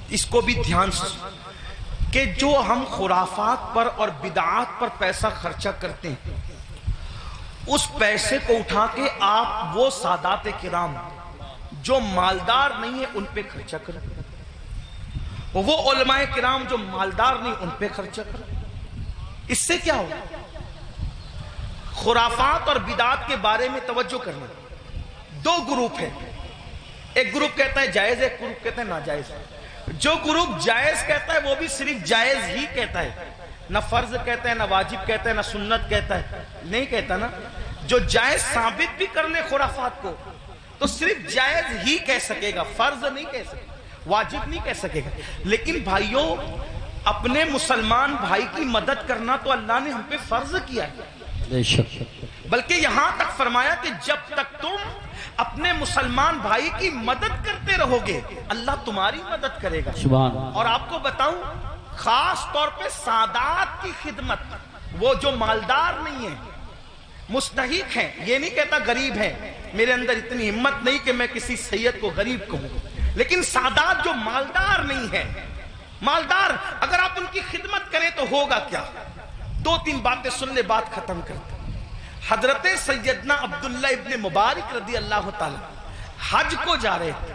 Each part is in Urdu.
اس کو بھی دھیان سے کہ جو ہم خرافات پر اور بدعات پر پیسہ خرچہ کرتے ہیں، اس پیسے کو اٹھا کے آپ وہ سادات کرام جو مالدار نہیں ہیں ان پہ خرچہ کریں، وہ علماء کرام جو مالدار نہیں ان پہ خرچہ کریں۔ اس سے کیا ہوگا؟ خرافات اور بدعات کے بارے میں توجہ کرنا۔ دو گروپ ہیں، ایک گروپ کہتا ہے جائز، ایک گروپ کہتا ہے ناجائز۔ جو گروپ جائز کہتا ہے وہ بھی صرف جائز ہی کہتا ہے، نہ فرض کہتا ہے، نہ واجب کہتا ہے، نہ سنت کہتا ہے، نہیں کہتا نا۔ جو جائز ثابت بھی کر لے خرافات کو تو صرف جائز ہی کہہ سکے گا، فرض نہیں کہہ سکے گا، واجب نہیں کہہ سکے گا۔ لیکن بھائیوں، اپنے مسلمان بھائی کی مدد کرنا تو اللہ نے ہم پہ فرض کیا ہے، بلکہ یہاں تک فرمایا کہ جب تک تم اپنے مسلمان بھائی کی مدد کرتے رہو گے اللہ تمہاری مدد کرے گا۔ اور آپ کو بتاؤں، خاص طور پہ سادات کی خدمت، وہ جو مالدار نہیں ہیں، مستحق ہیں، یہ نہیں کہتا غریب ہیں، میرے اندر اتنی ہمت نہیں کہ میں کسی سید کو غریب کہوں، لیکن سادات جو مالدار نہیں ہیں، مالدار اگر آپ ان کی خدمت کریں تو ہوگا کیا؟ دو تین باتیں سن لے، بات ختم کرتے۔ حضرت سیدنا عبداللہ ابن مبارک رضی اللہ تعالی حج کو جا رہے تھے،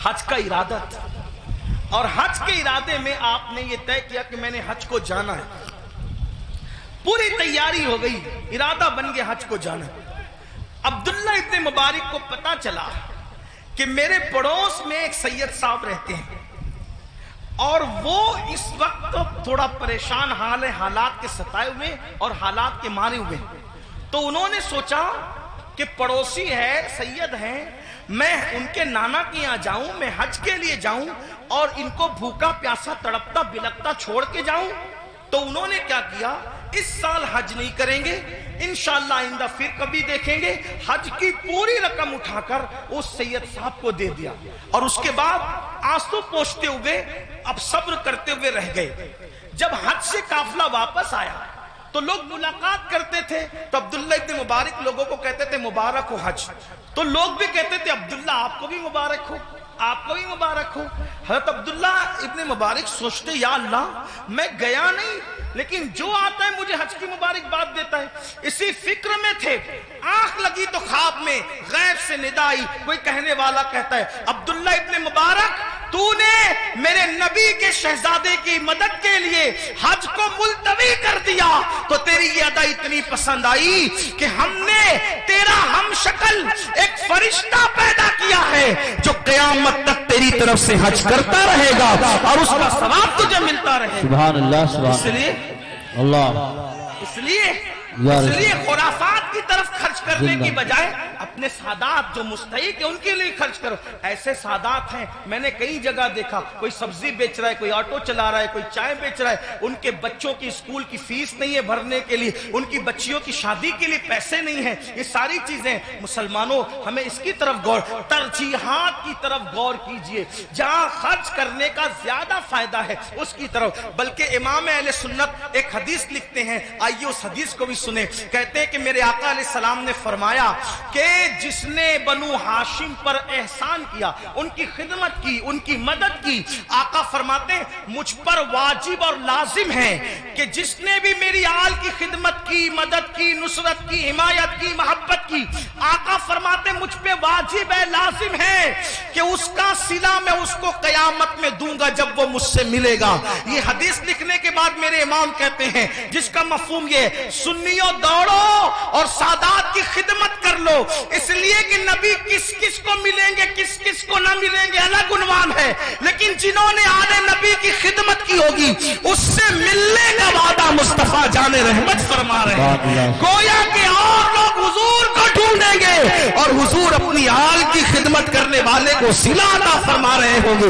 حج کا ارادہ تھا، اور حج کے ارادے میں آپ نے یہ طے کیا کہ میں نے حج کو جانا ہے، پوری تیاری ہو گئی، ارادہ بن گیا حج کو جانا ہے۔ عبداللہ ابن مبارک کو پتا چلا کہ میرے پڑوس میں ایک سید صاحب رہتے ہیں اور وہ اس وقت تھوڑا پریشان حال ہے، حالات کے ستائے ہوئے اور حالات کے مارے ہوئے، تو انہوں نے سوچا کہ پڑوسی ہے، سید ہیں، میں ان کے نانا کے یہاں جاؤں، میں حج کے لیے جاؤں اور ان کو بھوکا پیاسا تڑپتا بلکتا چھوڑ کے جاؤں۔ تو انہوں نے کیا کیا، اس سال حج نہیں کریں گے، انشاءاللہ آئندہ پھر کبھی دیکھیں گے، حج کی پوری رقم اٹھا کر اس سید صاحب کو دے دیا، اور اس کے بعد آنسو پوچھتے ہوئے اب صبر کرتے ہوئے رہ گئے۔ جب حج سے قافلہ واپس آیا تو لوگ ملاقات کرتے تھے، تو عبداللہ ابن مبارک لوگوں کو کہتے تھے مبارک ہو حج، تو لوگ بھی کہتے تھے عبداللہ آپ کو بھی مبارک ہو، آپ کو بھی مبارک ہو۔ حضرت عبداللہ ابن مبارک سوچتے یا اللہ میں گیا نہیں لیکن جو آتا ہے مجھے حج کی مبارک بات دیتا ہے، اسی فکر میں تھے، آنکھ لگی تو خواب میں غیب سے ندا آئی، کوئی کہنے والا کہتا ہے عبداللہ ابن مبارک تو نے میرے نبی کے شہزادے کی مدد کے لیے حج کو ملتوی کر دیا، تو تیری یہ ادا اتنی پسند آئی کہ ہم نے تیرا ہم شکل ایک فرشتہ پیدا کیا ہے جو قیامت تک تیری طرف سے حج کرتا رہے گا اور اس کا ثواب تجھے ملتا رہے گا۔ سبحان اللہ، سبحان اللہ۔ اس لیے خرافات کی طرف خرچ کرنے کی بجائے اپنے سادات جو مستحق ہیں ان کے لیے خرچ کرو۔ ایسے سادات ہیں، میں نے کئی جگہ دیکھا، کوئی سبزی بیچ رہا ہے، کوئی آٹو چلا رہا ہے، کوئی چائے بیچ رہا ہے، ان کے بچوں کی اسکول کی فیس نہیں ہے بھرنے کے لیے، ان کی بچیوں کی شادی کے لیے پیسے نہیں ہیں۔ یہ ساری چیزیں مسلمانوں ہمیں اس کی طرف غور، ترجیحات کی طرف غور کیجئے، جہاں خرچ کرنے کا زیادہ فائدہ ہے اس کی طرف۔ بلکہ امام اہل سنت ایک حدیث لکھتے ہیں، آئیے اس حدیث کو بھی سنیں۔ کہتے ہیں کہ میرے آقا علیہ السلام نے فرمایا کہ جس نے بنو ہاشم پر احسان کیا، ان کی خدمت کی، ان کی مدد کی، آقا فرماتے ہیں مجھ پر واجب اور لازم ہے کہ جس نے بھی میری آل کی خدمت کی، مدد کی، نصرت کی، حمایت کی، محبت کی، آقا فرماتے ہیں مجھ پہ واجب ہے، لازم ہے کہ اس کا صلہ میں اس کو قیامت میں دوں گا جب وہ مجھ سے ملے گا۔ یہ حدیث لکھنے کے بعد میرے امام کہتے ہیں جس کا مفہوم یہ، سنیوں دوڑو اور سادات کی خدمت کر لو، اس لیے کہ نبی کس کس کو ملیں گے کس کس کو نہ ملیں گے الگ عنوان ہے، لیکن جنہوں نے آل نبی کی خدمت کی ہوگی اس سے ملنے کا وعدہ مصطفیٰ جان رحمت فرما رہے ہیں۔ گویا کہ اور لوگ حضور کو ڈھونڈیں گے اور حضور اپنی آل کی خدمت کرنے والے کو صلہ عطا فرما رہے ہوں گے،